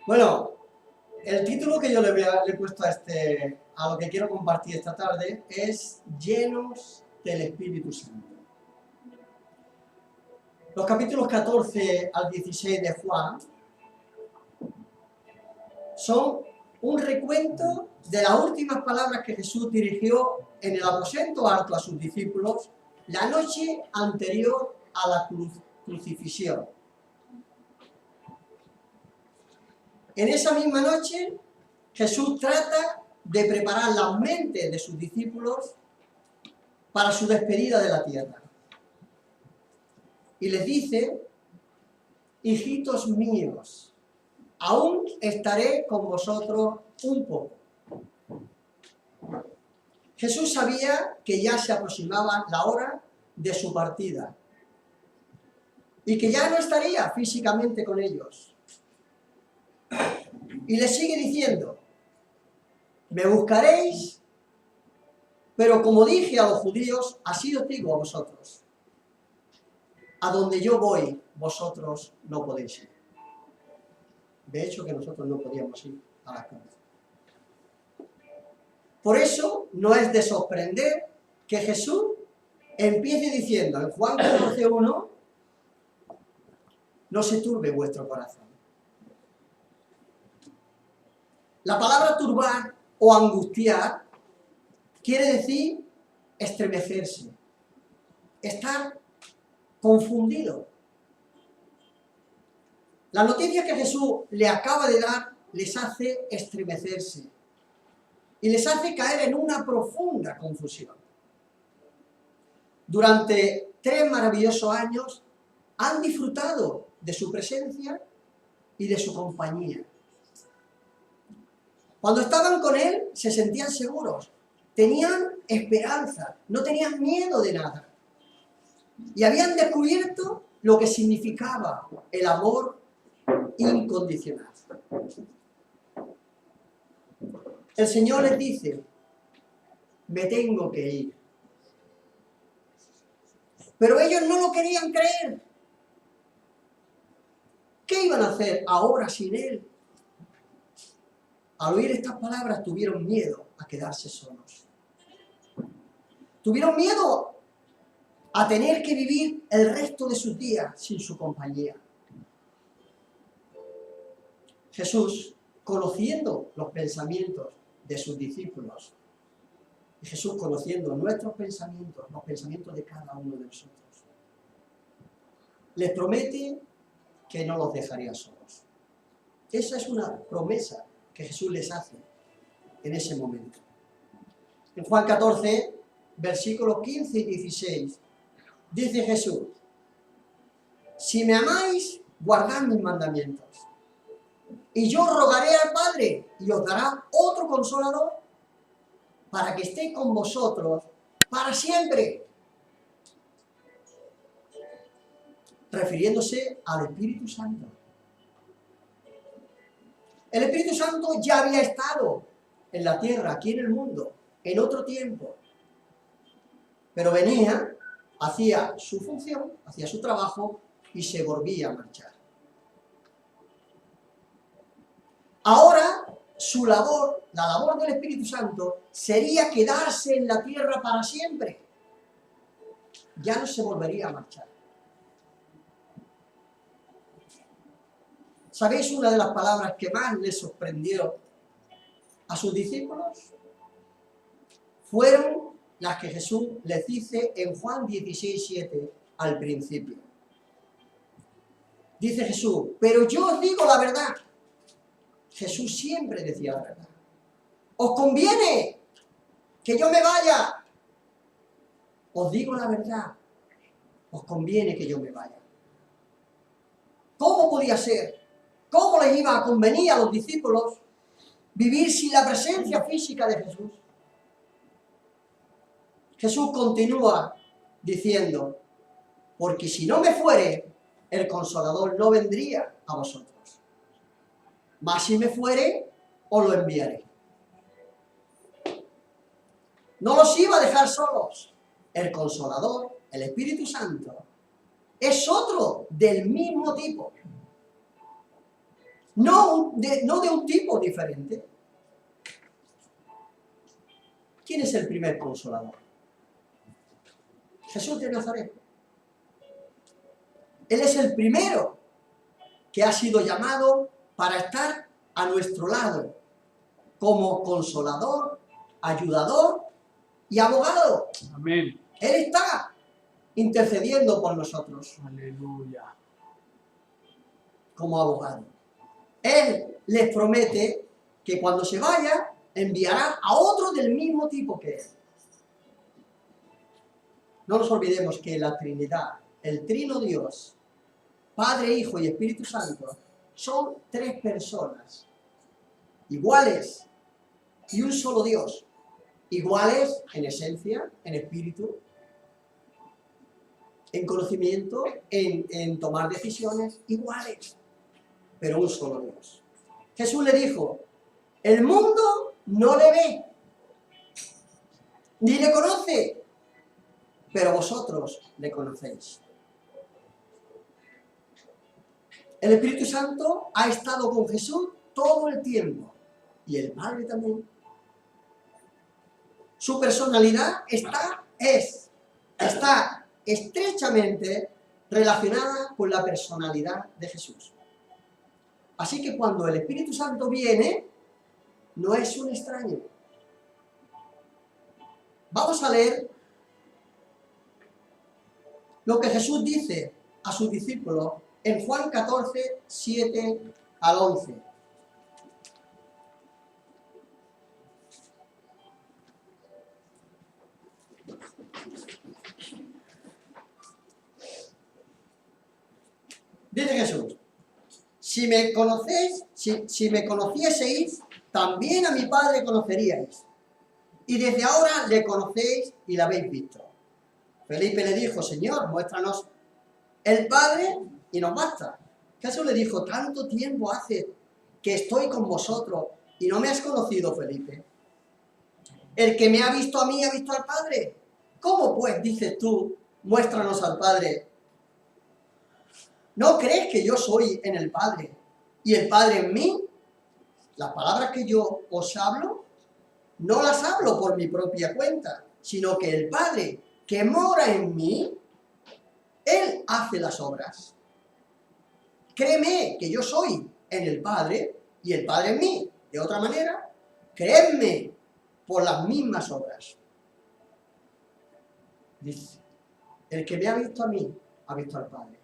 Bueno, el título que yo le he puesto a lo que quiero compartir esta tarde es Llenos del Espíritu Santo. Los capítulos 14 al 16 de Juan son un recuento de las últimas palabras que Jesús dirigió en el aposento alto a sus discípulos la noche anterior a la crucifixión. En esa misma noche, Jesús trata de preparar las mentes de sus discípulos para su despedida de la tierra. Y les dice: hijitos míos, aún estaré con vosotros un poco. Jesús sabía que ya se aproximaba la hora de su partida y que ya no estaría físicamente con ellos. Y les sigue diciendo: me buscaréis, pero como dije a los judíos, así os digo a vosotros: a donde yo voy, vosotros no podéis ir. De hecho, que nosotros no podíamos ir a la cruz. Por eso, no es de sorprender que Jesús empiece diciendo en Juan 14:1: no se turbe vuestro corazón. La palabra turbar o angustiar quiere decir estremecerse, estar confundido. La noticia que Jesús le acaba de dar les hace estremecerse y les hace caer en una profunda confusión. Durante 3 maravillosos años han disfrutado de su presencia y de su compañía. Cuando estaban con Él se sentían seguros, tenían esperanza, no tenían miedo de nada. Y habían descubierto lo que significaba el amor incondicional. El Señor les dice: me tengo que ir. Pero ellos no lo querían creer. ¿Qué iban a hacer ahora sin Él? Al oír estas palabras tuvieron miedo a quedarse solos. Tuvieron miedo a tener que vivir el resto de sus días sin su compañía. Jesús, conociendo los pensamientos de sus discípulos, y Jesús conociendo nuestros pensamientos, los pensamientos de cada uno de nosotros, les promete que no los dejaría solos. Esa es una promesa que Jesús les hace en ese momento. En Juan 14, versículos 15 y 16, dice Jesús: si me amáis, guardad mis mandamientos. Y yo rogaré al Padre y os dará otro consolador para que esté con vosotros para siempre. Refiriéndose al Espíritu Santo. El Espíritu Santo ya había estado en la tierra, aquí en el mundo, en otro tiempo. Pero venía, hacía su función, hacía su trabajo y se volvía a marchar. Ahora, su labor, la labor del Espíritu Santo, sería quedarse en la tierra para siempre. Ya no se volvería a marchar. ¿Sabéis una de las palabras que más les sorprendió a sus discípulos? Fueron las que Jesús les dice en Juan 16:7 al principio. Dice Jesús: pero yo os digo la verdad. Jesús siempre decía la verdad. Os conviene que yo me vaya. Os digo la verdad. Os conviene que yo me vaya. ¿Cómo podía ser? ¿Cómo les iba a convenir a los discípulos vivir sin la presencia física de Jesús? Jesús continúa diciendo: porque si no me fuere, el Consolador no vendría a vosotros. Mas si me fuere, os lo enviaré. No los iba a dejar solos. El Consolador, el Espíritu Santo, es otro del mismo tipo. no de un tipo diferente. ¿Quién es el primer consolador? Jesús de Nazaret. Él es el primero que ha sido llamado para estar a nuestro lado, como consolador, ayudador y abogado. Amén. Él está intercediendo por nosotros. Aleluya. Como abogado. Él les promete que cuando se vaya, enviará a otro del mismo tipo que él. No nos olvidemos que la Trinidad, el Trino Dios, Padre, Hijo y Espíritu Santo, son tres personas iguales y un solo Dios, iguales en esencia, en espíritu, en conocimiento, en tomar decisiones, iguales, pero un solo Dios. Jesús le dijo, el mundo no le ve, ni le conoce, pero vosotros le conocéis. El Espíritu Santo ha estado con Jesús todo el tiempo, y el Padre también. Su personalidad está estrechamente relacionada con la personalidad de Jesús. Así que cuando el Espíritu Santo viene, no es un extraño. Vamos a leer lo que Jesús dice a sus discípulos en Juan 14, 7 al 11. Dice Jesús, si me conocieseis, también a mi Padre conoceríais. Y desde ahora le conocéis y la habéis visto. Felipe le dijo, Señor, muéstranos el Padre y nos basta. Jesús le dijo, tanto tiempo hace que estoy con vosotros y no me has conocido, Felipe. El que me ha visto a mí ha visto al Padre. ¿Cómo pues dices tú, muéstranos al Padre? ¿No crees que yo soy en el Padre y el Padre en mí? Las palabras que yo os hablo, no las hablo por mi propia cuenta, sino que el Padre que mora en mí, Él hace las obras. Créeme que yo soy en el Padre y el Padre en mí. De otra manera, creedme por las mismas obras. Dice, el que me ha visto a mí, ha visto al Padre.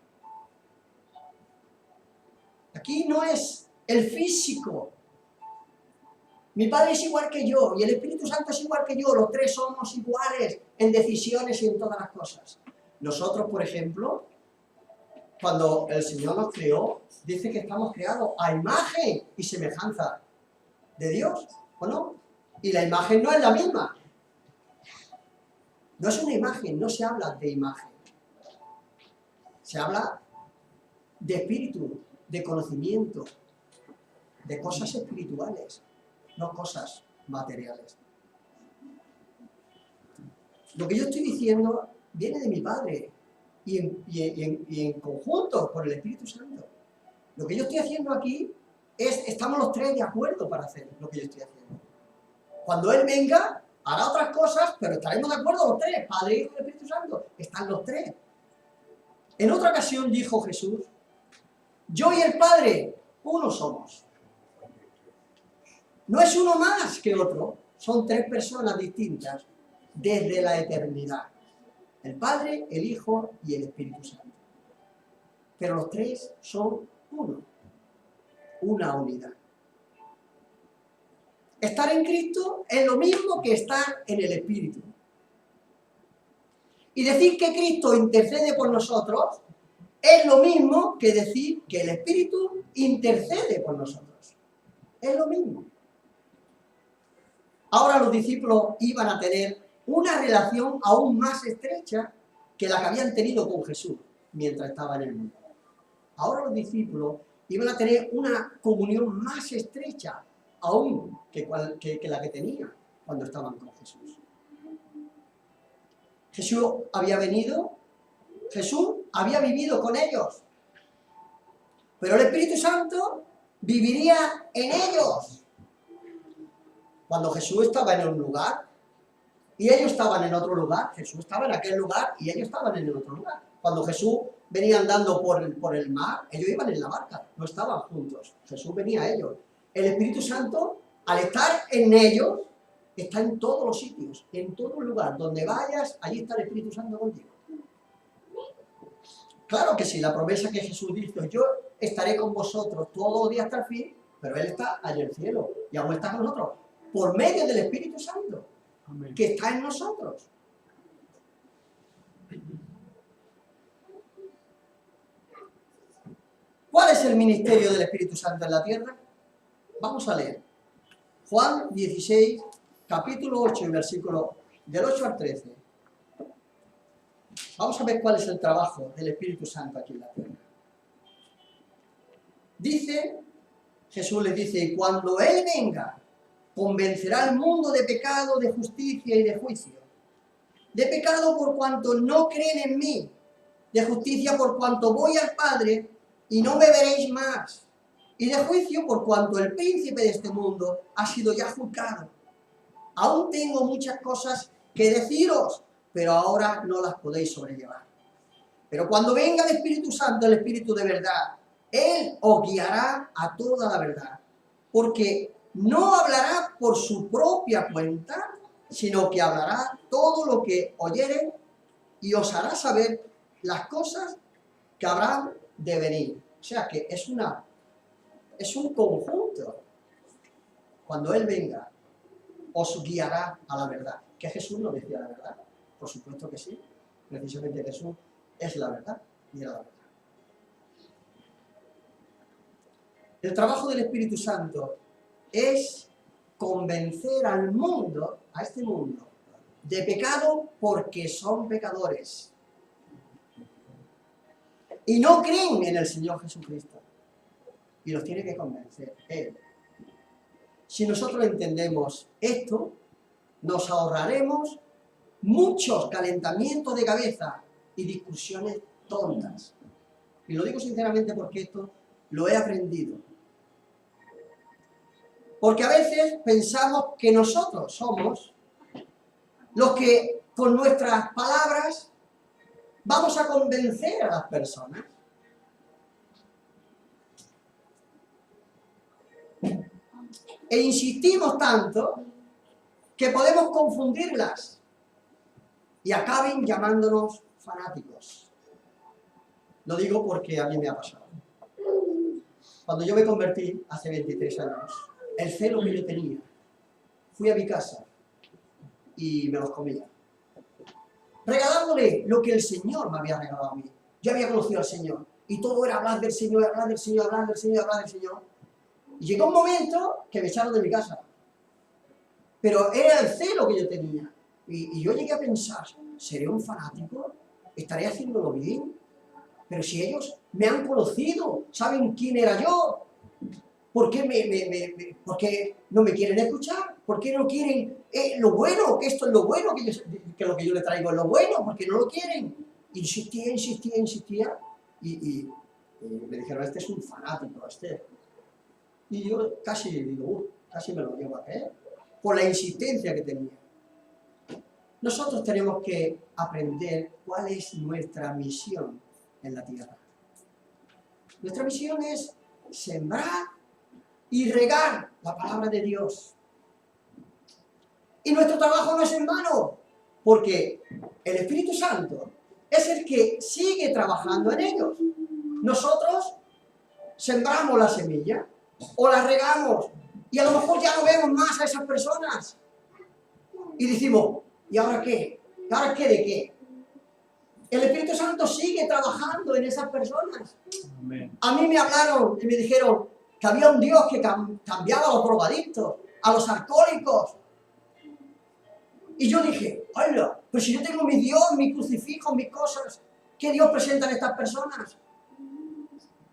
Aquí no es el físico. Mi Padre es igual que yo y el Espíritu Santo es igual que yo. Los tres somos iguales en decisiones y en todas las cosas. Nosotros, por ejemplo, cuando el Señor nos creó, dice que estamos creados a imagen y semejanza de Dios, ¿o no? Y la imagen no es la misma. No es una imagen, no se habla de imagen. Se habla de espíritu, de conocimiento, de cosas espirituales, no cosas materiales. Lo que yo estoy diciendo viene de mi Padre y en conjunto con el Espíritu Santo. Lo que yo estoy haciendo aquí es, estamos los tres de acuerdo para hacer lo que yo estoy haciendo. Cuando Él venga, hará otras cosas, pero estaremos de acuerdo los tres, Padre, Hijo y Espíritu Santo. Están los tres. En otra ocasión dijo Jesús, yo y el Padre, uno somos. No es uno más que otro, son tres personas distintas desde la eternidad. El Padre, el Hijo y el Espíritu Santo. Pero los tres son uno, una unidad. Estar en Cristo es lo mismo que estar en el Espíritu. Y decir que Cristo intercede por nosotros es lo mismo que decir que el Espíritu intercede por nosotros. Es lo mismo. Ahora los discípulos iban a tener una relación aún más estrecha que la que habían tenido con Jesús mientras estaba en el mundo. Ahora los discípulos iban a tener una comunión más estrecha aún que la que tenían cuando estaban con Jesús. Jesús había vivido con ellos. Pero el Espíritu Santo viviría en ellos. Cuando Jesús estaba en un lugar y ellos estaban en otro lugar, Jesús estaba en aquel lugar y ellos estaban en el otro lugar. Cuando Jesús venía andando por el mar, ellos iban en la barca, no estaban juntos. Jesús venía a ellos. El Espíritu Santo, al estar en ellos, está en todos los sitios, en todo lugar. Donde vayas, allí está el Espíritu Santo contigo. Claro que sí, la promesa que Jesús dice, yo estaré con vosotros todos los días hasta el fin, pero Él está allá en el cielo y aún está con nosotros, por medio del Espíritu Santo, Amén. que está en nosotros. ¿Cuál es el ministerio del Espíritu Santo en la tierra? Vamos a leer. Juan 16, capítulo 8 y versículo del 8 al 13. Vamos a ver cuál es el trabajo del Espíritu Santo aquí en la tierra. Dice, Jesús les dice, y cuando Él venga, convencerá al mundo de pecado, de justicia y de juicio. De pecado por cuanto no creen en mí, de justicia por cuanto voy al Padre y no me veréis más, y de juicio por cuanto el príncipe de este mundo ha sido ya juzgado. Aún tengo muchas cosas que deciros, pero ahora no las podéis sobrellevar. Pero cuando venga el Espíritu Santo, el Espíritu de verdad, Él os guiará a toda la verdad, porque no hablará por su propia cuenta, sino que hablará todo lo que oyere y os hará saber las cosas que habrán de venir. O sea que es un conjunto. Cuando Él venga, os guiará a la verdad. ¿Que Jesús no decía la verdad? Por supuesto que sí. Precisamente Jesús es la verdad y era la verdad. El trabajo del Espíritu Santo es convencer al mundo, a este mundo, de pecado porque son pecadores. Y no creen en el Señor Jesucristo. Y los tiene que convencer Él. Si nosotros entendemos esto, nos ahorraremos muchos calentamientos de cabeza y discusiones tontas. Y lo digo sinceramente porque esto lo he aprendido. Porque a veces pensamos que nosotros somos los que con nuestras palabras vamos a convencer a las personas. E insistimos tanto que podemos confundirlas y acaben llamándonos fanáticos. Lo digo porque a mí me ha pasado. Cuando yo me convertí hace 23 años, el celo que yo tenía, fui a mi casa y me los comía, regalándole lo que el Señor me había regalado a mí. Yo había conocido al Señor y todo era hablar del Señor, hablar del Señor, hablar del Señor, hablar del Señor. Y llegó un momento que me echaron de mi casa. Pero era el celo que yo tenía. Y yo llegué a pensar, ¿seré un fanático? ¿Estaré haciéndolo bien? Pero si ellos me han conocido, saben quién era yo, ¿por qué, ¿por qué no me quieren escuchar? ¿Por qué no quieren lo bueno? Que esto es lo bueno, que lo que yo le traigo es lo bueno, ¿por qué no lo quieren? Insistía. Y me dijeron, este es un fanático, este. Y yo casi digo, casi me lo llevo a creer, por la insistencia que tenía. Nosotros tenemos que aprender cuál es nuestra misión en la tierra. Nuestra misión es sembrar y regar la palabra de Dios. Y nuestro trabajo no es en vano, porque el Espíritu Santo es el que sigue trabajando en ellos. Nosotros sembramos la semilla o la regamos y a lo mejor ya no vemos más a esas personas y decimos, ¿y ahora qué? ¿Y ahora qué de qué? El Espíritu Santo sigue trabajando en esas personas. Amén. A mí me hablaron y me dijeron que había un Dios que cambiaba a los drogadictos, a los alcohólicos. Y yo dije, oiga, pues si yo tengo mi Dios, mi crucifijo, mis cosas, ¿qué Dios presentan estas personas?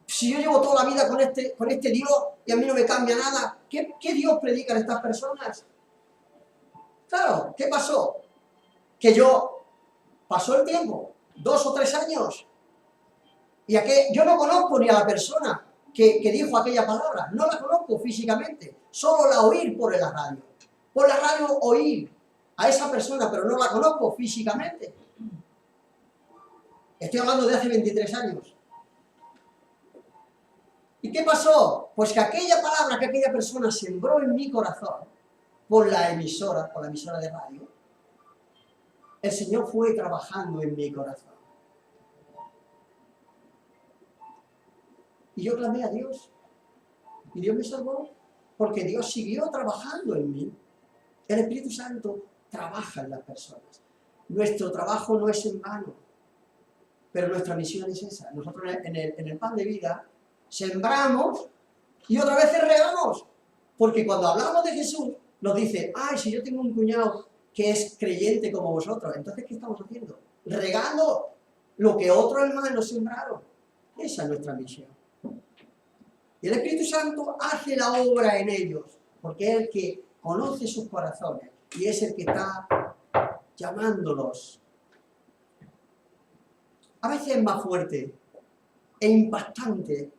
Si yo llevo toda la vida con este Dios y a mí no me cambia nada, ¿qué Dios predican estas personas? Claro, ¿qué pasó? Que pasó el tiempo, 2 o 3 años, y yo no conozco ni a la persona, que dijo aquella palabra. No la conozco físicamente, solo la oí por la radio. Por la radio oí a esa persona, pero no la conozco físicamente. Estoy hablando de hace 23 años. ¿Y qué pasó? Pues que aquella palabra que aquella persona sembró en mi corazón por la emisora de radio, el Señor fue trabajando en mi corazón. Y yo clamé a Dios. Y Dios me salvó, porque Dios siguió trabajando en mí. El Espíritu Santo trabaja en las personas. Nuestro trabajo no es en vano, pero nuestra misión es esa. Nosotros en el pan de vida sembramos y otra vez regamos. Porque cuando hablamos de Jesús, nos dice, ay, si yo tengo un cuñado que es creyente como vosotros, entonces ¿qué estamos haciendo? Regando lo que otros hermanos sembraron. Esa es nuestra misión. Y el Espíritu Santo hace la obra en ellos, porque es el que conoce sus corazones y es el que está llamándolos. A veces es más fuerte e impactante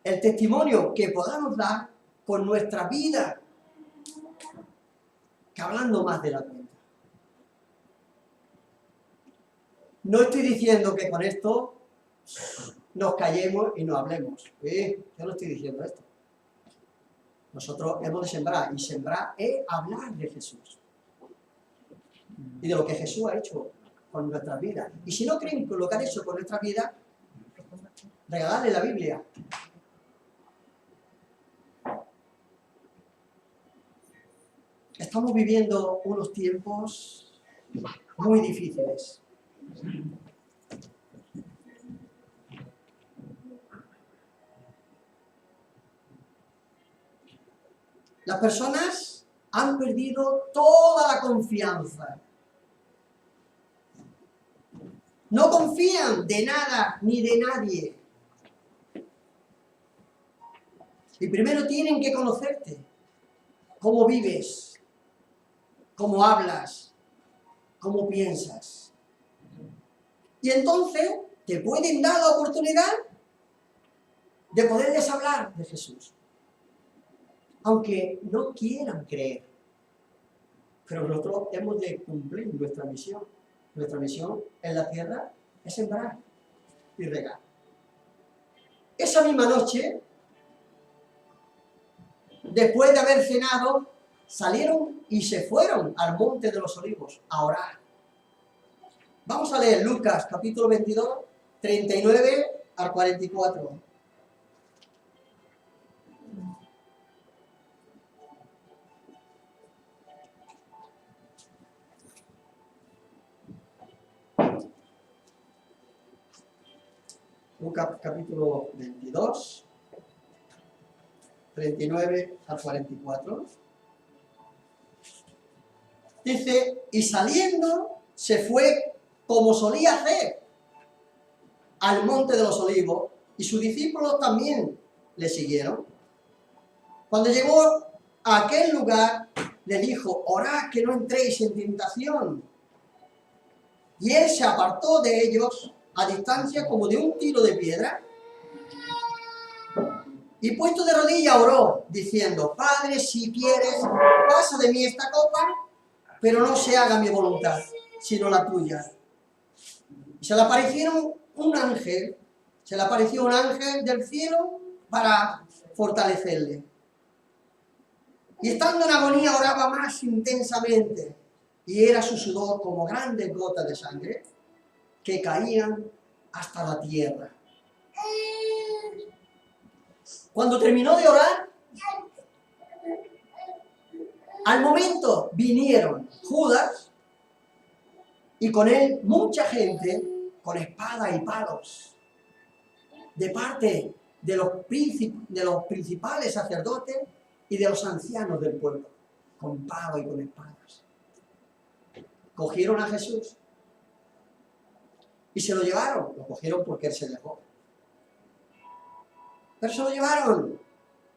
el testimonio que podamos dar con nuestra vida que hablando más de la cuenta. No estoy diciendo que con esto nos callemos y no hablemos. Yo no estoy diciendo esto. Nosotros hemos de sembrar, y sembrar es hablar de Jesús y de lo que Jesús ha hecho con nuestras vidas. Y si no creen con lo que ha hecho con nuestras vidas, regalarle la Biblia. Estamos viviendo unos tiempos muy difíciles. Las personas han perdido toda la confianza. No confían de nada ni de nadie. Y primero tienen que conocerte. Cómo vives, cómo hablas, cómo piensas. Y entonces te pueden dar la oportunidad de poderles hablar de Jesús. Aunque no quieran creer. Pero nosotros hemos de cumplir nuestra misión. Nuestra misión en la tierra es sembrar y regar. Esa misma noche, después de haber cenado, salieron y se fueron al monte de los olivos a orar. Vamos a leer Lucas capítulo 22, 39 al 44. Lucas capítulo 22, 39 al 44. Dice, y saliendo se fue como solía hacer al monte de los olivos, y sus discípulos también le siguieron. Cuando llegó a aquel lugar, le dijo, orad que no entréis en tentación. Y él se apartó de ellos a distancia como de un tiro de piedra, y puesto de rodillas oró, diciendo, Padre, si quieres, pasa de mí esta copa, pero no se haga mi voluntad, sino la tuya. Y se le apareció un ángel del cielo para fortalecerle. Y estando en agonía oraba más intensamente, y era su sudor como grandes gotas de sangre que caían hasta la tierra. Cuando terminó de orar, al momento vinieron Judas y con él mucha gente con espada y palos de parte de los principales sacerdotes y de los ancianos del pueblo, con palos y con espadas. Cogieron a Jesús y se lo llevaron. Lo cogieron porque él se dejó. Pero se lo llevaron.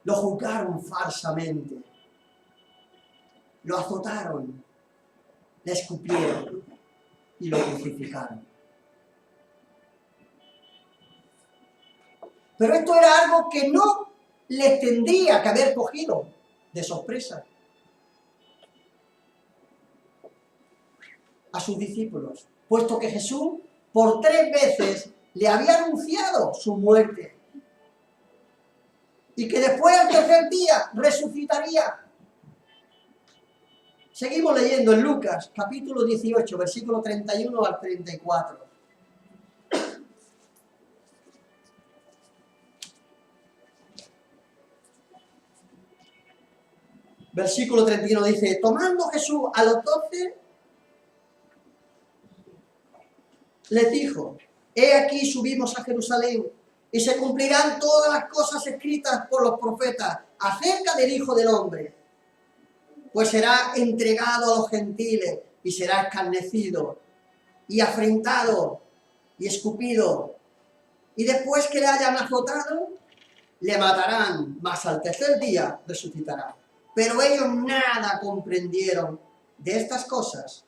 Lo juzgaron falsamente. Lo azotaron. Le escupieron y lo crucificaron. Pero esto era algo que no les tendría que haber cogido de sorpresa a sus discípulos, puesto que Jesús por 3 veces le había anunciado su muerte y que después al tercer día resucitaría. Seguimos leyendo en Lucas, capítulo 18, versículo 31 al 34. Versículo 31 dice, tomando Jesús a los 12, les dijo, he aquí subimos a Jerusalén, y se cumplirán todas las cosas escritas por los profetas acerca del Hijo del Hombre. Pues será entregado a los gentiles, y será escarnecido, y afrentado, y escupido. Y después que le hayan azotado, le matarán, mas al tercer día resucitará. Pero ellos nada comprendieron de estas cosas,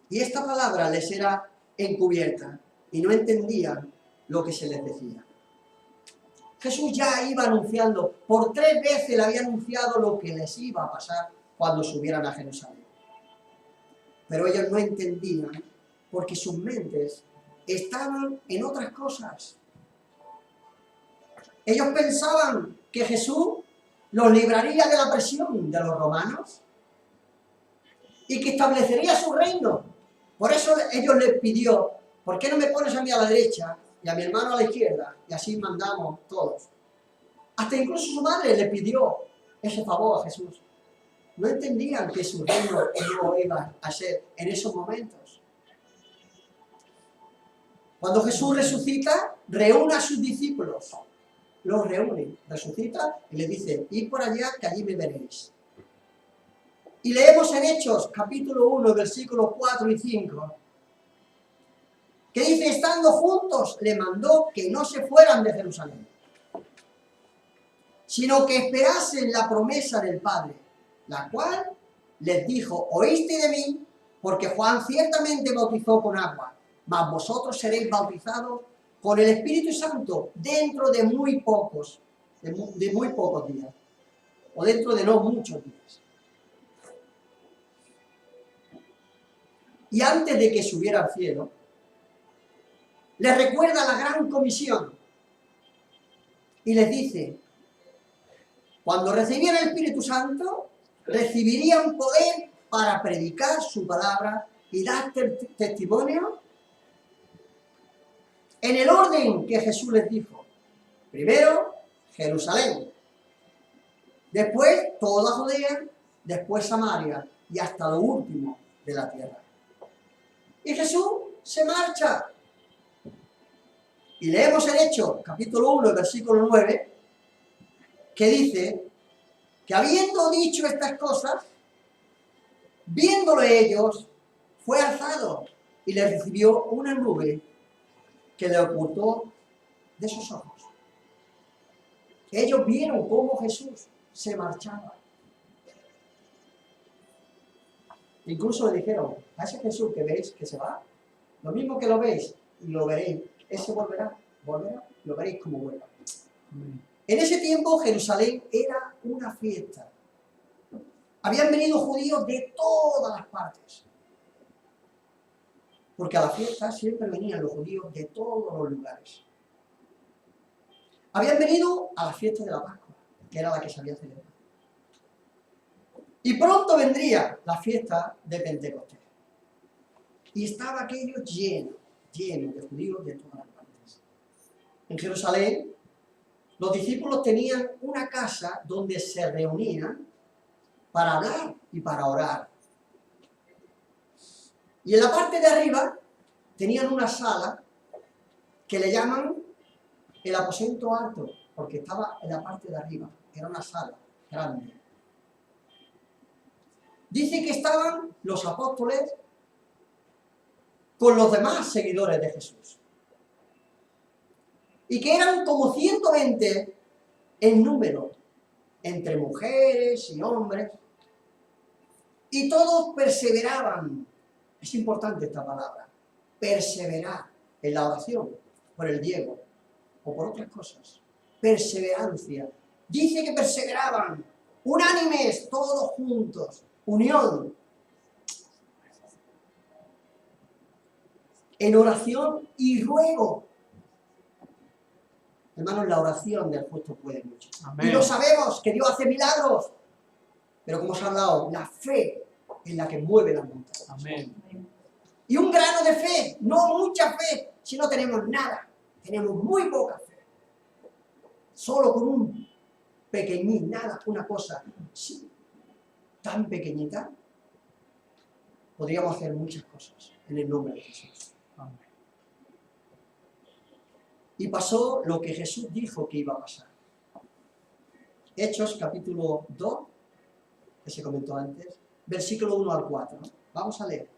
y esta palabra les era encubierta, y no entendían lo que se les decía. Jesús ya iba anunciando, por 3 veces le había anunciado lo que les iba a pasar cuando subieran a Jerusalén. Pero ellos no entendían, porque sus mentes estaban en otras cosas. Ellos pensaban que Jesús los libraría de la presión de los romanos y que establecería su reino. Por eso ellos les pidió, ¿por qué no me pones a mí a la derecha y a mi hermano a la izquierda? Y así mandamos todos. Hasta incluso su madre le pidió ese favor a Jesús. No entendían que su reino no iba a ser en esos momentos. Cuando Jesús resucita, reúne a sus discípulos. Los reúne, resucita y les dice, id por allá que allí me veréis. Y leemos en Hechos, capítulo 1, versículos 4 y 5, que dice, estando juntos, le mandó que no se fueran de Jerusalén, sino que esperasen la promesa del Padre, la cual les dijo, oíste de mí, porque Juan ciertamente bautizó con agua, mas vosotros seréis bautizados con el Espíritu Santo dentro de muy pocos días, o dentro de no muchos días. Y antes de que subiera al cielo, les recuerda la gran comisión y les dice, cuando recibieran el Espíritu Santo, recibirían poder para predicar su palabra y dar testimonio en el orden que Jesús les dijo. Primero, Jerusalén, después toda Judea, después Samaria y hasta lo último de la tierra. Y Jesús se marcha. Y leemos en Hechos, capítulo 1, versículo 9, que dice que habiendo dicho estas cosas, viéndolo ellos, fue alzado y le recibió una nube que le ocultó de sus ojos. Ellos vieron cómo Jesús se marchaba. Incluso le dijeron, a ese Jesús que veis que se va, lo mismo que lo veis, lo veréis, ese volverá, lo veréis como vuelva. En ese tiempo Jerusalén era una fiesta. Habían venido judíos de todas las partes. Porque a la fiesta siempre venían los judíos de todos los lugares. Habían venido a la fiesta de la Pascua, que era la que se había celebrado. Y pronto vendría la fiesta de Pentecostés. Y estaba aquello lleno de judíos de todas las partes. En Jerusalén, los discípulos tenían una casa donde se reunían para hablar y para orar. Y en la parte de arriba tenían una sala que le llaman el aposento alto, porque estaba en la parte de arriba. Era una sala grande. Dice que estaban los apóstoles con los demás seguidores de Jesús. Y que eran como 120 en número, entre mujeres y hombres. Y todos perseveraban. Es importante esta palabra, perseverar en la oración por el Diego. o por otras cosas. Perseverancia. Dice que perseveraban, unánimes, todos juntos, unión, en oración y ruego. Hermanos, la oración del justo puede mucho. Amén. Y lo sabemos, que Dios hace milagros. Pero como os he hablado, la fe es la que mueve las montañas. Amén. Y un grano de fe, no mucha fe, si no tenemos nada. Tenemos muy poca fe. Solo con un pequeñín, nada, una cosa sí, tan pequeñita, podríamos hacer muchas cosas en el nombre de Jesús. Amén. Y pasó lo que Jesús dijo que iba a pasar. Hechos capítulo 2, que se comentó antes, versículo 1 al 4. Vamos a leer.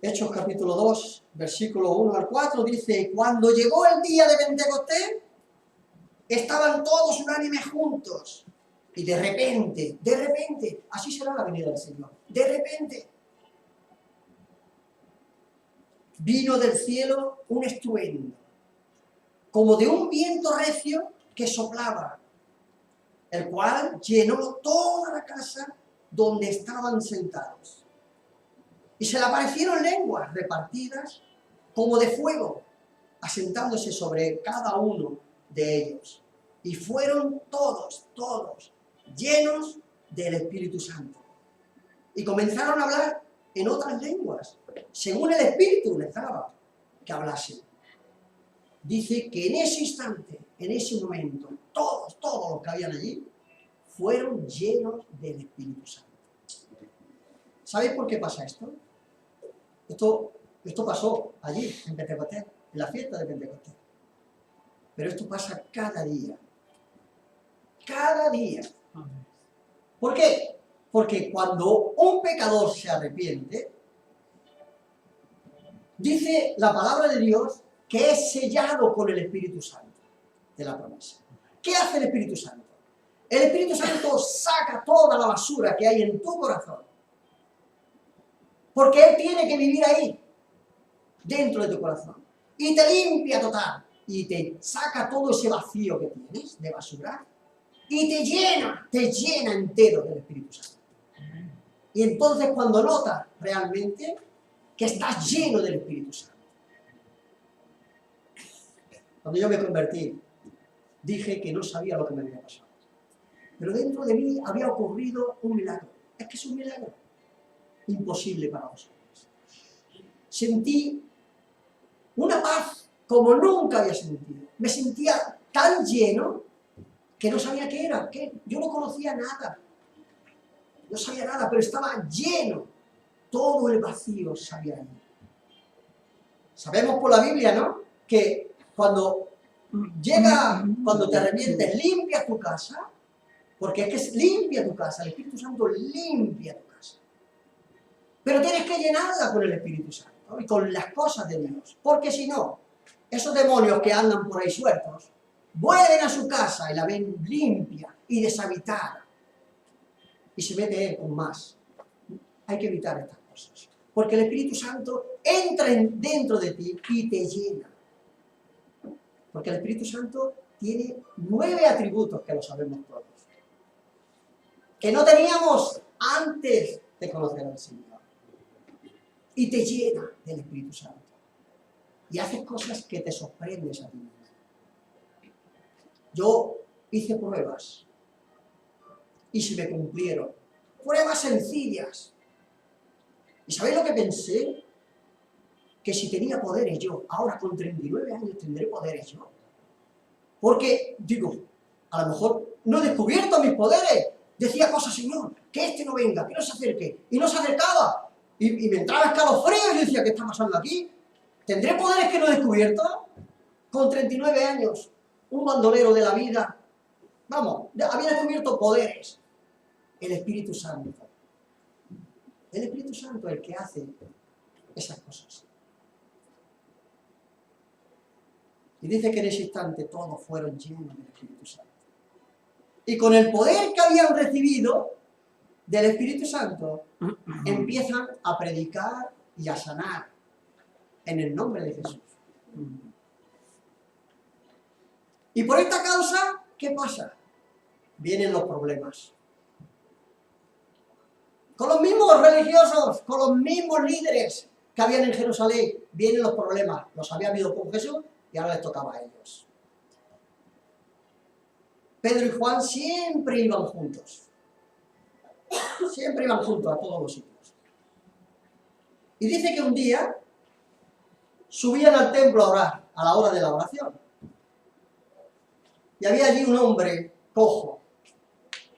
Hechos capítulo 2, versículo 1 al 4, dice: cuando llegó el día de Pentecostés, estaban todos unánimes juntos. Y de repente, así será la venida del Señor. De repente, vino del cielo un estruendo, como de un viento recio que soplaba, el cual llenó toda la casa donde estaban sentados. Y se le aparecieron lenguas repartidas como de fuego, asentándose sobre cada uno de ellos. Y fueron todos llenos del Espíritu Santo. Y comenzaron a hablar en otras lenguas, según el Espíritu les daba que hablasen. Dice que en ese instante, en ese momento, todos los que habían allí, fueron llenos del Espíritu Santo. ¿Sabéis por qué pasa esto? Esto pasó allí, en Pentecostés, en la fiesta de Pentecostés. Pero esto pasa cada día. Cada día. Amén. ¿Por qué? Porque cuando un pecador se arrepiente, dice la palabra de Dios que es sellado con el Espíritu Santo de la promesa. ¿Qué hace el Espíritu Santo? El Espíritu Santo saca toda la basura que hay en tu corazón. Porque Él tiene que vivir ahí, dentro de tu corazón. Y te limpia total. Y te saca todo ese vacío que tienes de basura. Y te llena entero del Espíritu Santo. Y entonces cuando notas realmente que estás lleno del Espíritu Santo. Cuando yo me convertí, dije que no sabía lo que me había pasado. Pero dentro de mí había ocurrido un milagro. Es que es un milagro. Imposible para vosotros. Sentí una paz como nunca había sentido. Me sentía tan lleno que no sabía qué era. Yo no conocía nada. No sabía nada, pero estaba lleno. Todo el vacío sabía ahí. Sabemos por la Biblia, ¿no? Que cuando te arrepientes, limpias tu casa, porque es que limpia tu casa, el Espíritu Santo limpia tu casa. Pero tienes que llenarla con el Espíritu Santo y con las cosas de Dios, porque si no, esos demonios que andan por ahí sueltos, vuelven a su casa y la ven limpia y deshabitada. Y se mete él con más. Hay que evitar estas cosas. Porque el Espíritu Santo entra dentro de ti y te llena. Porque el Espíritu Santo tiene 9 atributos que lo sabemos todos. Que no teníamos antes de conocer al Señor. Y te llena del Espíritu Santo. Y haces cosas que te sorprendes a ti mismo. Yo hice pruebas. Y se me cumplieron. Pruebas sencillas. ¿Y sabéis lo que pensé? Que si tenía poderes yo, ahora con 39 años tendré poderes yo. Porque, digo, a lo mejor no he descubierto mis poderes. Decía cosas, Señor, que este no venga, que no se acerque. Y no se acercaba. Y me entraba escalofrío y yo decía, ¿qué está pasando aquí? ¿Tendré poderes que no he descubierto? Con 39 años, un bandolero de la vida. Vamos, había descubierto poderes. El Espíritu Santo. El Espíritu Santo es el que hace esas cosas. Y dice que en ese instante todos fueron llenos del Espíritu Santo. Y con el poder que habían recibido, del Espíritu Santo empiezan a predicar y a sanar en el nombre de Jesús. Y por esta causa, ¿qué pasa? Vienen los problemas. Con los mismos religiosos, con los mismos líderes que habían en Jerusalén, vienen los problemas. Los había habido con Jesús y ahora les tocaba a ellos. Pedro y Juan siempre iban juntos. Siempre iban juntos a todos los sitios. Y dice que un día subían al templo a orar, a la hora de la oración. Y había allí un hombre cojo,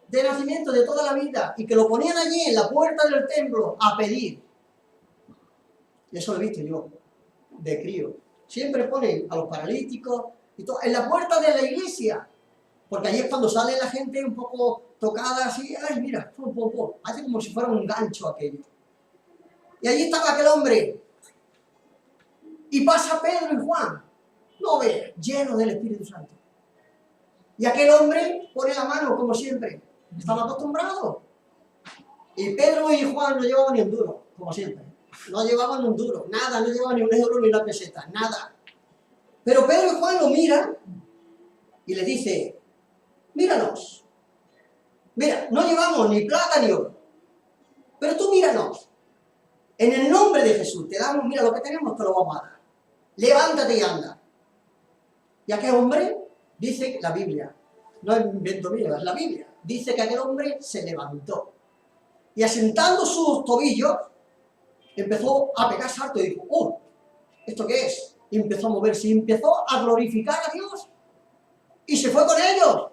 de nacimiento de toda la vida, y que lo ponían allí en la puerta del templo a pedir. Y eso lo he visto yo, de crío. Siempre ponen a los paralíticos y todo, en la puerta de la iglesia, porque allí es cuando sale la gente un poco tocada así, ay mira, pum, pum, pum. Hace como si fuera un gancho aquello. Y allí estaba aquel hombre, y pasa Pedro y Juan, no ve, lleno del Espíritu Santo. Y aquel hombre pone la mano, como siempre, estaba acostumbrado. Y Pedro y Juan no llevaban ni un duro, como siempre. No llevaban un duro, nada, no llevaban ni un euro ni una peseta, nada. Pero Pedro y Juan lo miran y le dice, míranos. Mira, no llevamos ni plata ni oro. Pero tú míranos. En el nombre de Jesús te damos, mira lo que tenemos, te lo vamos a dar. Levántate y anda. Y aquel hombre, dice la Biblia, no es invento mío, es la Biblia, dice que aquel hombre se levantó. Y asentando sus tobillos, empezó a pegar salto y dijo, ¡oh! ¿Esto qué es? Y empezó a moverse y empezó a glorificar a Dios. Y se fue con ellos,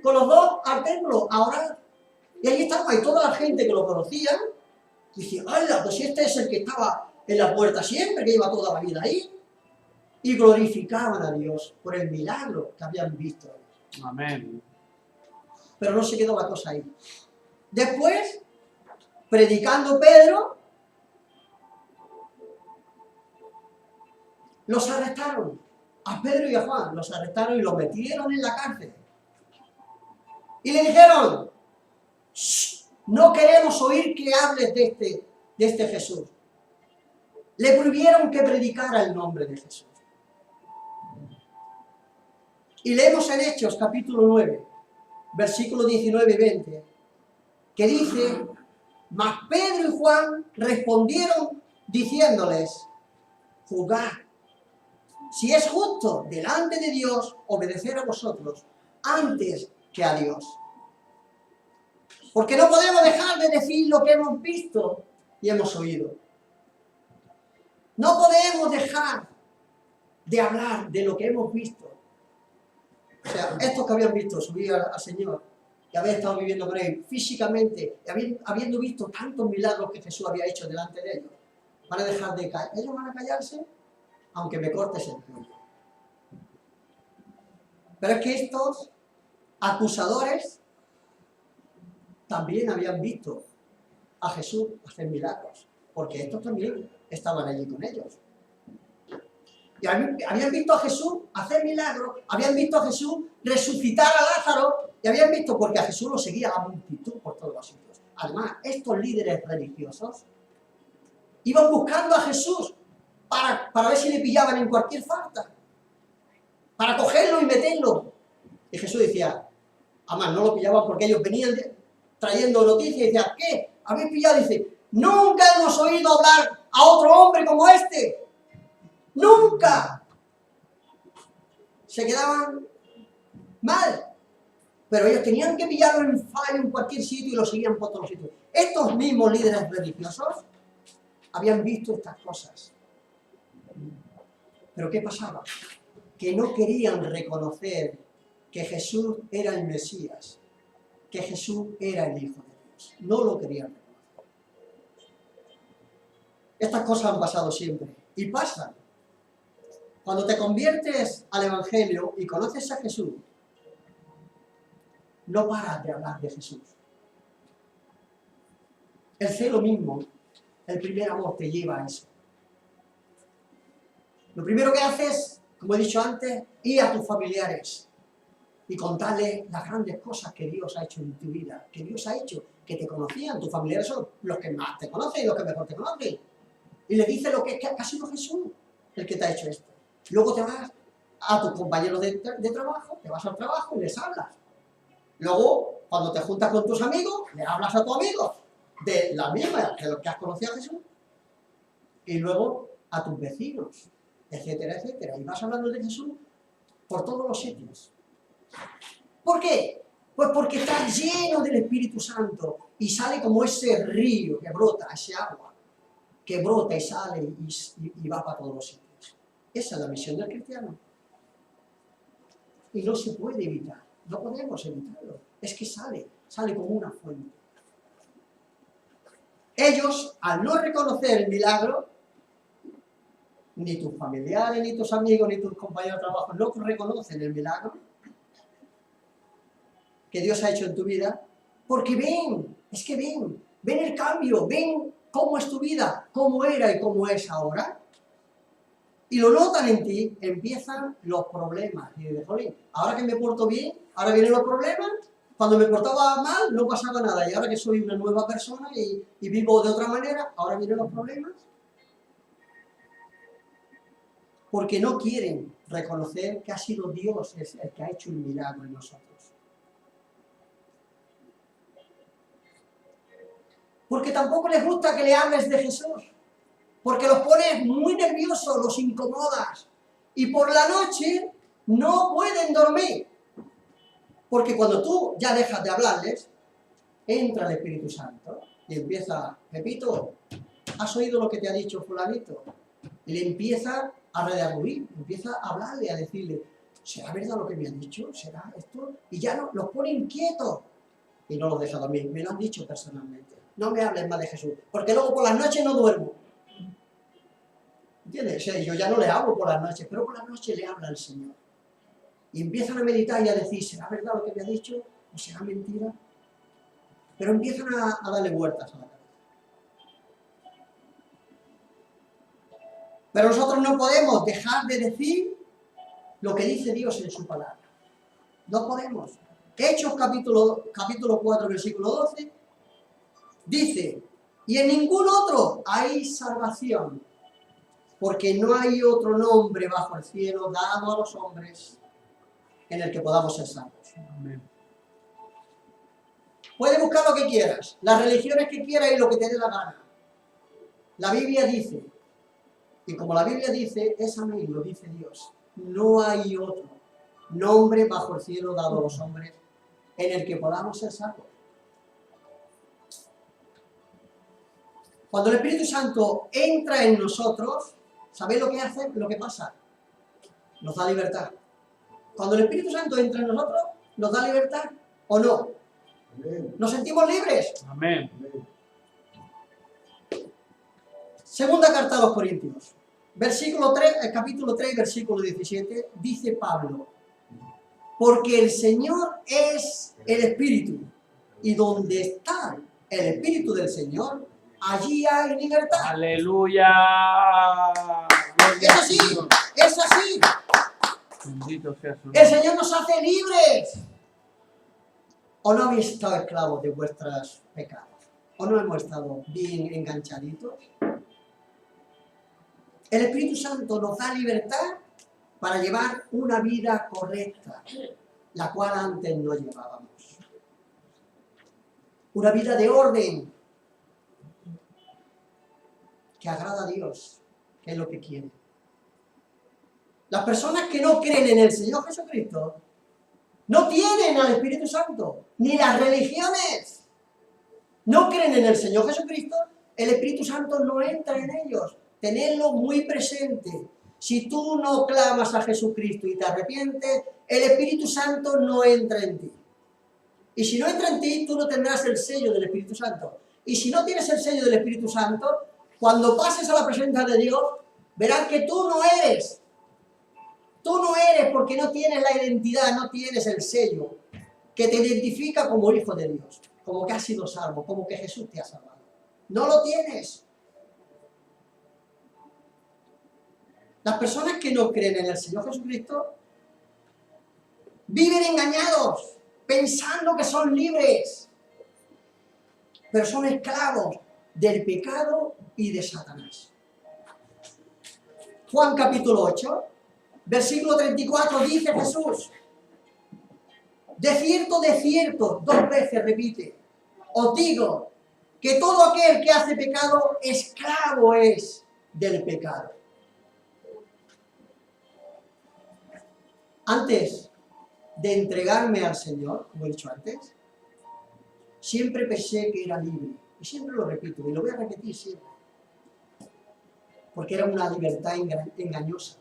con los dos al templo, a orar. Y allí estaba, y toda la gente que lo conocía, decía, ¡hala! Pues este es el que estaba en la puerta siempre, que lleva toda la vida ahí. Y glorificaban a Dios por el milagro que habían visto. Amén. Pero no se quedó la cosa ahí. Después, predicando Pedro, los arrestaron. A Pedro y a Juan los arrestaron y los metieron en la cárcel. Y le dijeron, no queremos oír que hables de este Jesús. Le prohibieron que predicara el nombre de Jesús. Y leemos en Hechos capítulo 9, versículos 19 y 20, que dice, mas Pedro y Juan respondieron diciéndoles, juzgad, si es justo delante de Dios obedecer a vosotros antes que a Dios. Porque no podemos dejar de decir lo que hemos visto y hemos oído. No podemos dejar de hablar de lo que hemos visto. O sea, estos que habían visto subir al Señor, que habían estado viviendo con Él físicamente, y habiendo visto tantos milagros que Jesús había hecho delante de ellos, van a dejar de callar. Ellos van a callarse, aunque me cortes el cuello. Pero es que estos acusadores también habían visto a Jesús hacer milagros, porque estos también estaban allí con ellos. Y habían visto a Jesús hacer milagros, habían visto a Jesús resucitar a Lázaro, y habían visto, porque a Jesús lo seguía la multitud por todos los sitios. Además, estos líderes religiosos iban buscando a Jesús para ver si le pillaban en cualquier falta, para cogerlo y meterlo. Y Jesús decía, además no lo pillaban porque ellos venían trayendo noticias y decían, ¿qué? ¿Habéis pillado? Dice, nunca hemos oído hablar a otro hombre como este. ¡Nunca! Se quedaban mal. Pero ellos tenían que pillarlo en fallo en cualquier sitio y lo seguían por todos los sitios. Estos mismos líderes religiosos habían visto estas cosas. ¿Pero qué pasaba? Que no querían reconocer que Jesús era el Mesías, que Jesús era el Hijo de Dios. No lo querían reconocer. Estas cosas han pasado siempre y pasan. Cuando te conviertes al Evangelio y conoces a Jesús, no paras de hablar de Jesús. El celo mismo, el primer amor te lleva a eso. Lo primero que haces, como he dicho antes, ir a tus familiares y contarles las grandes cosas que Dios ha hecho en tu vida, que Dios ha hecho que te conocían, tus familiares son los que más te conocen y los que mejor te conocen. Y le dices lo que ha sido Jesús el que te ha hecho esto. Luego te vas a tus compañeros de trabajo, te vas al trabajo y les hablas. Luego, cuando te juntas con tus amigos, le hablas a tus amigos de la misma, de los que has conocido a Jesús. Y luego a tus vecinos, etcétera, etcétera. Y vas hablando de Jesús por todos los sitios. ¿Por qué? Pues porque está lleno del Espíritu Santo y sale como ese río que brota, ese agua que brota y sale y va para todos los sitios. Esa es la misión del cristiano. Y no se puede evitar, no podemos evitarlo. Es que sale como una fuente. Ellos, al no reconocer el milagro, ni tus familiares, ni tus amigos, ni tus compañeros de trabajo no reconocen el milagro que Dios ha hecho en tu vida, porque ven el cambio, ven cómo es tu vida, cómo era y cómo es ahora, y lo notan en ti, empiezan los problemas. Y dices, jolín, ahora que me porto bien, ahora vienen los problemas, cuando me portaba mal no pasaba nada, y ahora que soy una nueva persona y vivo de otra manera, ahora vienen los problemas. Porque no quieren reconocer que ha sido Dios el que ha hecho el milagro en nosotros. Porque tampoco les gusta que le hables de Jesús, porque los pones muy nerviosos, los incomodas, y por la noche no pueden dormir, porque cuando tú ya dejas de hablarles, entra el Espíritu Santo y empieza, Pepito, ¿has oído lo que te ha dicho fulanito? Y le empieza a redarguir, empieza a hablarle, a decirle, ¿será verdad lo que me han dicho? ¿Será esto? Y ya no, los pone inquietos y no los deja dormir, me lo han dicho personalmente. No me hables más de Jesús, porque luego por las noches no duermo. ¿Entiendes? O sea, yo ya no le hablo por las noches, pero por las noches le habla al Señor. Y empiezan a meditar y a decir, ¿será verdad lo que me ha dicho? ¿O será mentira? Pero empiezan a darle vueltas a la cabeza. Pero nosotros no podemos dejar de decir lo que dice Dios en su palabra. No podemos. Hechos capítulo 4, versículo 12, dice, y en ningún otro hay salvación, porque no hay otro nombre bajo el cielo dado a los hombres en el que podamos ser salvos. Amén. Puedes buscar lo que quieras, las religiones que quieras y lo que te dé la gana. La Biblia dice, y como la Biblia dice, es amén, lo dice Dios. No hay otro nombre bajo el cielo dado a los hombres en el que podamos ser salvos. Cuando el Espíritu Santo entra en nosotros, ¿sabéis lo que hace? Lo que pasa. Nos da libertad. Cuando el Espíritu Santo entra en nosotros, ¿nos da libertad o no? Amén. ¿Nos sentimos libres? Amén. Segunda carta a los Corintios. Capítulo 3, versículo 17, dice Pablo, porque el Señor es el Espíritu, y donde está el Espíritu del Señor, allí hay libertad. ¡Aleluya! Es así, es así. Bendito sea su nombre. El Señor nos hace libres. ¿O no habéis estado esclavos de vuestros pecados? ¿O no hemos estado bien enganchaditos? El Espíritu Santo nos da libertad para llevar una vida correcta, la cual antes no llevábamos. Una vida de orden, que agrada a Dios, que es lo que quiere. Las personas que no creen en el Señor Jesucristo no tienen al Espíritu Santo, ni las religiones. No creen en el Señor Jesucristo, el Espíritu Santo no entra en ellos. Tenedlo muy presente. Si tú no clamas a Jesucristo y te arrepientes, el Espíritu Santo no entra en ti. Y si no entra en ti, tú no tendrás el sello del Espíritu Santo. Y si no tienes el sello del Espíritu Santo, cuando pases a la presencia de Dios, verás que tú no eres. Tú no eres porque no tienes la identidad, no tienes el sello que te identifica como hijo de Dios, como que has sido salvo, como que Jesús te ha salvado. No lo tienes. Las personas que no creen en el Señor Jesucristo viven engañados, pensando que son libres. pero son esclavos del pecado y de Satanás. Juan capítulo 8, versículo 34, dice Jesús: de cierto, 2 veces repite, os digo que todo aquel que hace pecado, esclavo es del pecado. Antes de entregarme al Señor, como he dicho antes, siempre pensé que era libre. Y siempre lo repito, y lo voy a repetir siempre. Porque era una libertad engañosa.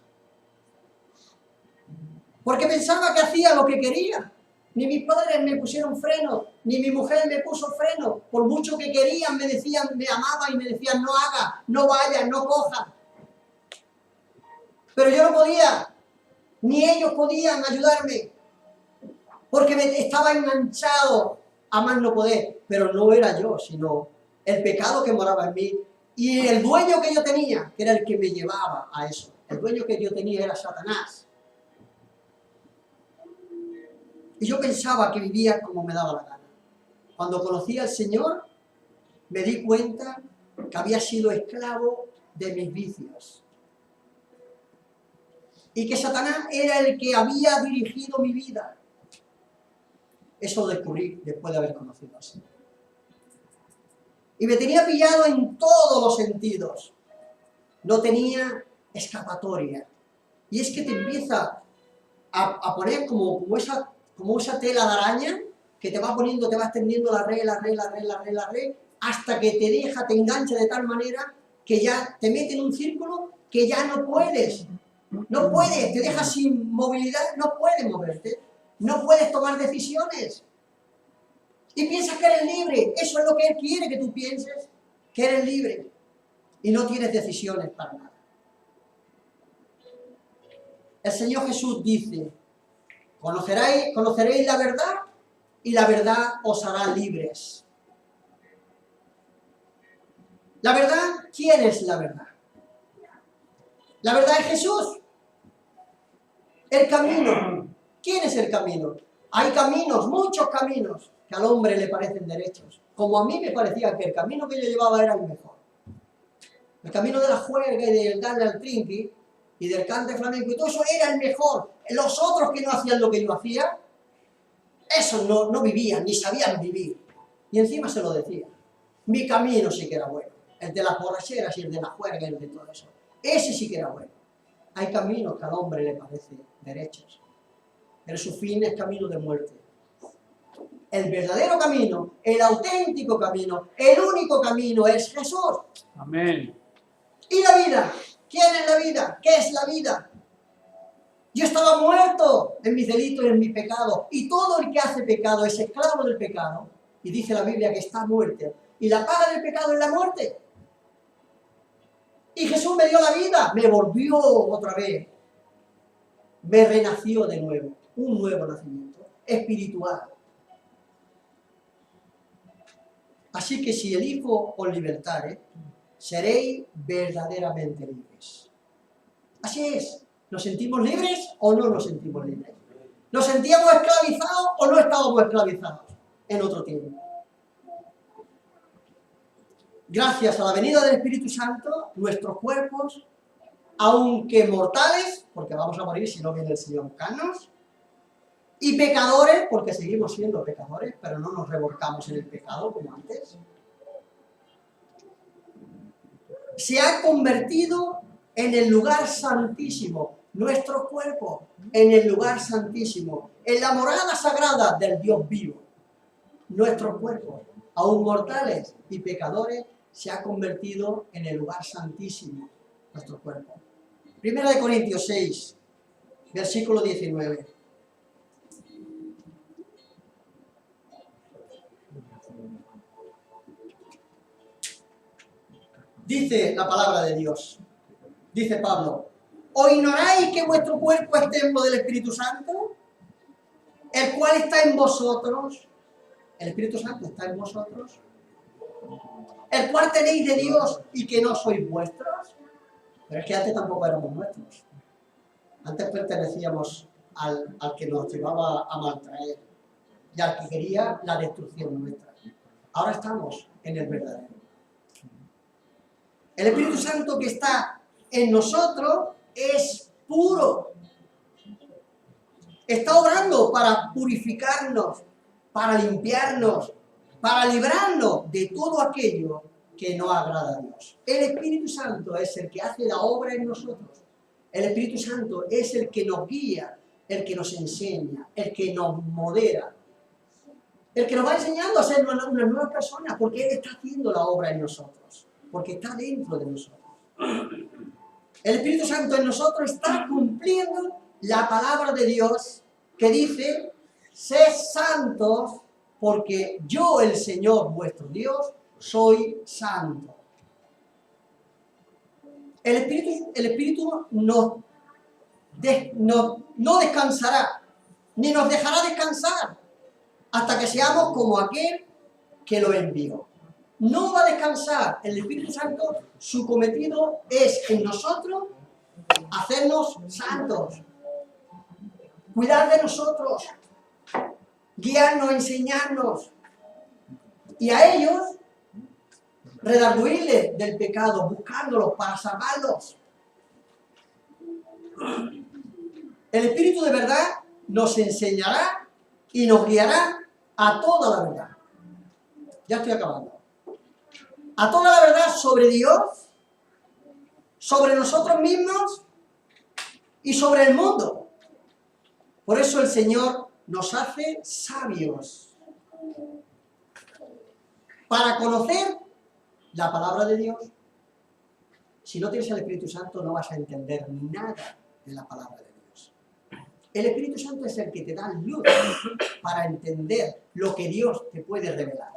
Porque pensaba que hacía lo que quería. Ni mis padres me pusieron freno, ni mi mujer me puso freno. Por mucho que querían, me decían, me amaban y me decían, no hagas, no vayas, no cojas. Pero yo no podía, ni ellos podían ayudarme. Porque me estaba enganchado a más no poder. Pero no era yo, sino el pecado que moraba en mí. Y el dueño que yo tenía, que era el que me llevaba a eso. El dueño que yo tenía era Satanás. Y yo pensaba que vivía como me daba la gana. Cuando conocí al Señor, me di cuenta que había sido esclavo de mis vicios. Y que Satanás era el que había dirigido mi vida. Eso lo descubrí después de haber conocido al Señor. Y me tenía pillado en todos los sentidos. No tenía escapatoria. Y es que te empieza a poner como esa tela de araña que te va poniendo, te va extendiendo la red, hasta que te deja, te engancha de tal manera que ya te mete en un círculo que ya no puedes. No puedes, te deja sin movilidad, no puedes moverte, no puedes tomar decisiones. Y piensas que eres libre, eso es lo que Él quiere que tú pienses, que eres libre. Y no tienes decisiones para nada. El Señor Jesús dice: conoceréis la verdad y la verdad os hará libres. ¿La verdad? ¿Quién es la verdad? La verdad es Jesús. El camino. ¿Quién es el camino? Hay caminos, muchos caminos, que al hombre le parecen derechos. Como a mí me parecía que el camino que yo llevaba era el mejor. El camino de la juerga y del darle al trinqui y del cante flamenco y todo eso era el mejor. Los otros que no hacían lo que yo hacía, esos no vivían, ni sabían vivir. Y encima se lo decía. Mi camino sí que era bueno. El de las borracheras y el de la juerga y el de todo eso. Ese sí que era bueno. Hay caminos que al hombre le parecen derechos. Pero su fin es camino de muerte. El verdadero camino, el auténtico camino, el único camino es Jesús. Amén. ¿Y la vida? ¿Quién es la vida? ¿Qué es la vida? Yo estaba muerto en mis delitos y en mis pecados. Y todo el que hace pecado es esclavo del pecado. Y dice la Biblia que está muerto. Y la paga del pecado es la muerte. Y Jesús me dio la vida. Me volvió otra vez. Me renació de nuevo. Un nuevo nacimiento espiritual. Así que si el Hijo os libertare, seréis verdaderamente libres. Así es. ¿Nos sentimos libres o no nos sentimos libres? ¿Nos sentíamos esclavizados o no estábamos esclavizados en otro tiempo? Gracias a la venida del Espíritu Santo, nuestros cuerpos, aunque mortales, porque vamos a morir si no viene el Señor a buscarnos, y pecadores, porque seguimos siendo pecadores, pero no nos revolcamos en el pecado como antes, se ha convertido en el lugar santísimo, nuestros cuerpos en el lugar santísimo, en la morada sagrada del Dios vivo. Nuestros cuerpos, aún mortales y pecadores, se ha convertido en el lugar santísimo, nuestro cuerpo. 1 Corintios 6, versículo 19. Dice la palabra de Dios, dice Pablo: ¿o ignoráis que vuestro cuerpo es templo del Espíritu Santo, el cual está en vosotros? El Espíritu Santo está en vosotros, el cual tenéis de Dios y que no sois vuestros. Pero es que antes tampoco éramos nuestros. Antes pertenecíamos al que nos llevaba a maltraer y al que quería la destrucción nuestra. Ahora estamos en el verdadero. El Espíritu Santo que está en nosotros es puro. Está obrando para purificarnos, para limpiarnos, para librarnos de todo aquello que no agrada a Dios. El Espíritu Santo es el que hace la obra en nosotros. El Espíritu Santo es el que nos guía, el que nos enseña, el que nos modera, el que nos va enseñando a ser una nueva persona, porque Él está haciendo la obra en nosotros, porque está dentro de nosotros. El Espíritu Santo en nosotros está cumpliendo la palabra de Dios que dice: sed santos porque yo, el Señor vuestro Dios, soy santo. El Espíritu no descansará, ni nos dejará descansar hasta que seamos como aquel que lo envió. No va a descansar. El Espíritu Santo, su cometido es en nosotros hacernos santos, cuidar de nosotros, guiarnos, enseñarnos, y a ellos redarguirles del pecado, buscándolos para salvarlos. El Espíritu de verdad nos enseñará y nos guiará a toda la verdad. Ya estoy acabando. A toda la verdad sobre Dios, sobre nosotros mismos y sobre el mundo. Por eso el Señor nos hace sabios para conocer la palabra de Dios. Si no tienes el Espíritu Santo no vas a entender nada de la palabra de Dios. El Espíritu Santo es el que te da luz para entender lo que Dios te puede revelar.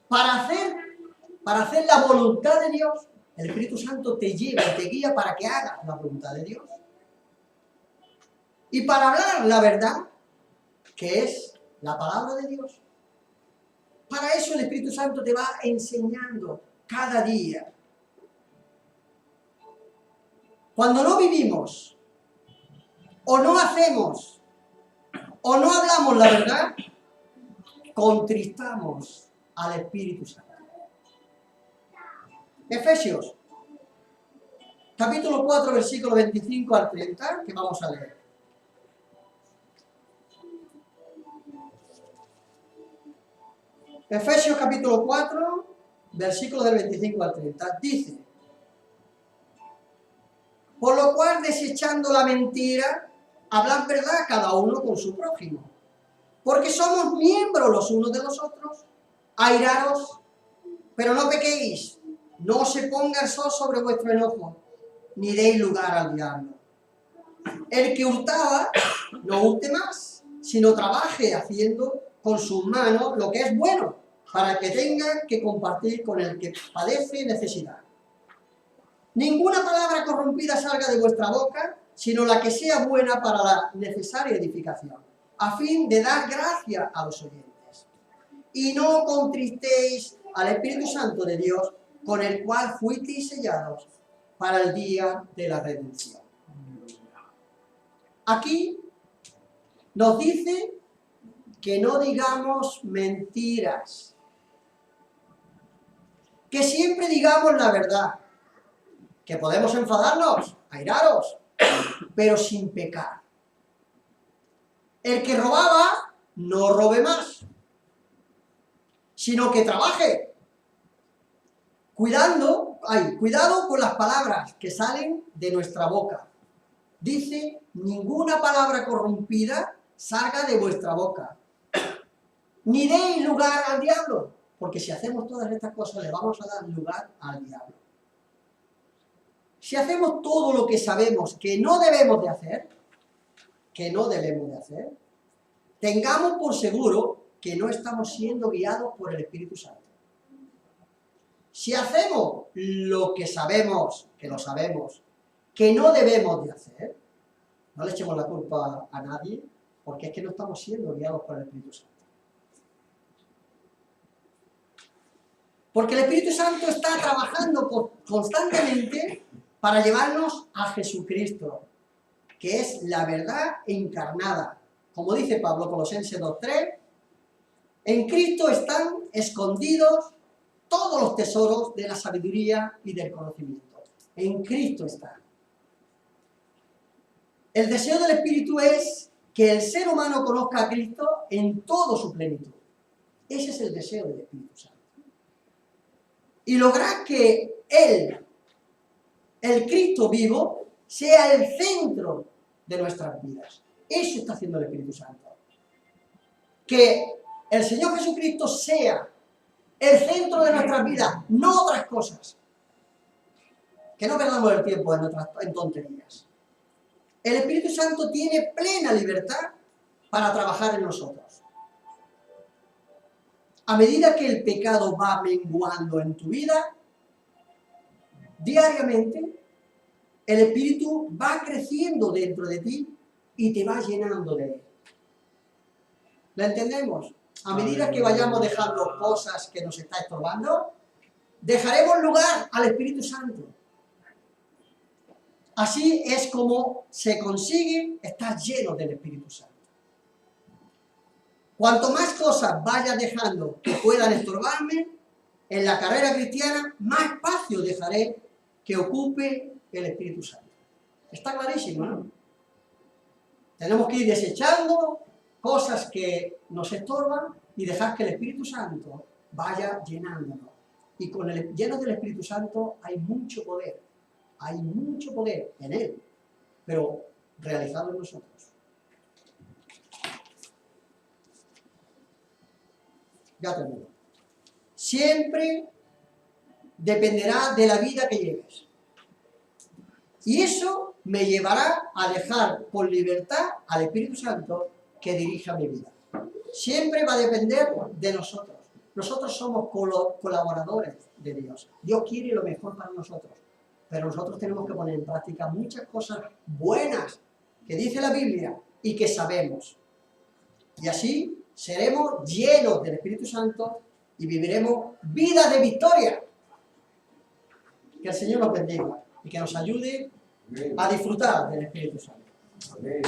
Para hacer la voluntad de Dios, el Espíritu Santo te lleva y te guía para que hagas la voluntad de Dios. Y para hablar la verdad, que es la palabra de Dios. Para eso el Espíritu Santo te va enseñando cada día. Cuando no vivimos, o no hacemos, o no hablamos la verdad, contristamos al Espíritu Santo. Efesios, capítulo 4, versículo 25 al 30, que vamos a leer. Efesios capítulo 4, versículo del 25 al 30, dice: por lo cual, desechando la mentira, hablad verdad cada uno con su prójimo, porque somos miembros los unos de los otros. Airaros, pero no pequéis, no se ponga el sol sobre vuestro enojo, ni deis lugar al diablo. El que hurtaba, no hurte más, sino trabaje haciendo con sus manos lo que es bueno, para que tenga que compartir con el que padece necesidad. Ninguna palabra corrompida salga de vuestra boca, sino la que sea buena para la necesaria edificación, a fin de dar gracia a los oyentes. Y no contristéis al Espíritu Santo de Dios, con el cual fuisteis sellados para el día de la redención. Aquí nos dice que no digamos mentiras, que siempre digamos la verdad, que podemos enfadarnos, airaros, pero sin pecar. El que robaba, no robe más, sino que trabaje, cuidado con las palabras que salen de nuestra boca. Dice: ninguna palabra corrompida salga de vuestra boca, ni deis lugar al diablo, porque si hacemos todas estas cosas le vamos a dar lugar al diablo. Si hacemos todo lo que sabemos que no debemos de hacer, tengamos por seguro que no estamos siendo guiados por el Espíritu Santo. Si hacemos lo que sabemos, que no debemos de hacer, no le echemos la culpa a nadie, porque es que no estamos siendo guiados por el Espíritu Santo. Porque el Espíritu Santo está trabajando constantemente para llevarnos a Jesucristo, que es la verdad encarnada. Como dice Pablo, Colosenses 2:3, En Cristo están escondidos todos los tesoros de la sabiduría y del conocimiento. En Cristo están. El deseo del Espíritu es que el ser humano conozca a Cristo en toda su plenitud. Ese es el deseo del Espíritu Santo. Y lograr que Él, el Cristo vivo, sea el centro de nuestras vidas. Eso está haciendo el Espíritu Santo. Que el Señor Jesucristo sea el centro de nuestras vidas, no otras cosas. Que no perdamos el tiempo en tonterías. El Espíritu Santo tiene plena libertad para trabajar en nosotros. A medida que el pecado va menguando en tu vida, diariamente, el Espíritu va creciendo dentro de ti y te va llenando de Él. ¿La entendemos? A medida que vayamos dejando cosas que nos está estorbando, dejaremos lugar al Espíritu Santo. Así es como se consigue estar lleno del Espíritu Santo. Cuanto más cosas vaya dejando que puedan estorbarme en la carrera cristiana, más espacio dejaré que ocupe el Espíritu Santo. Está clarísimo, ¿no? Tenemos que ir desechando cosas que nos estorban y dejar que el Espíritu Santo vaya llenándonos. Y con el lleno del Espíritu Santo hay mucho poder. Hay mucho poder en Él, pero realizado en nosotros. Ya termino. Siempre dependerá de la vida que lleves. Y eso me llevará a dejar con libertad al Espíritu Santo que dirija mi vida. Siempre va a depender de nosotros. Nosotros somos colaboradores de Dios. Dios quiere lo mejor para nosotros. Pero nosotros tenemos que poner en práctica muchas cosas buenas que dice la Biblia y que sabemos. Y así seremos llenos del Espíritu Santo y viviremos vidas de victoria. Que el Señor nos bendiga y que nos ayude a disfrutar del Espíritu Santo. Amén.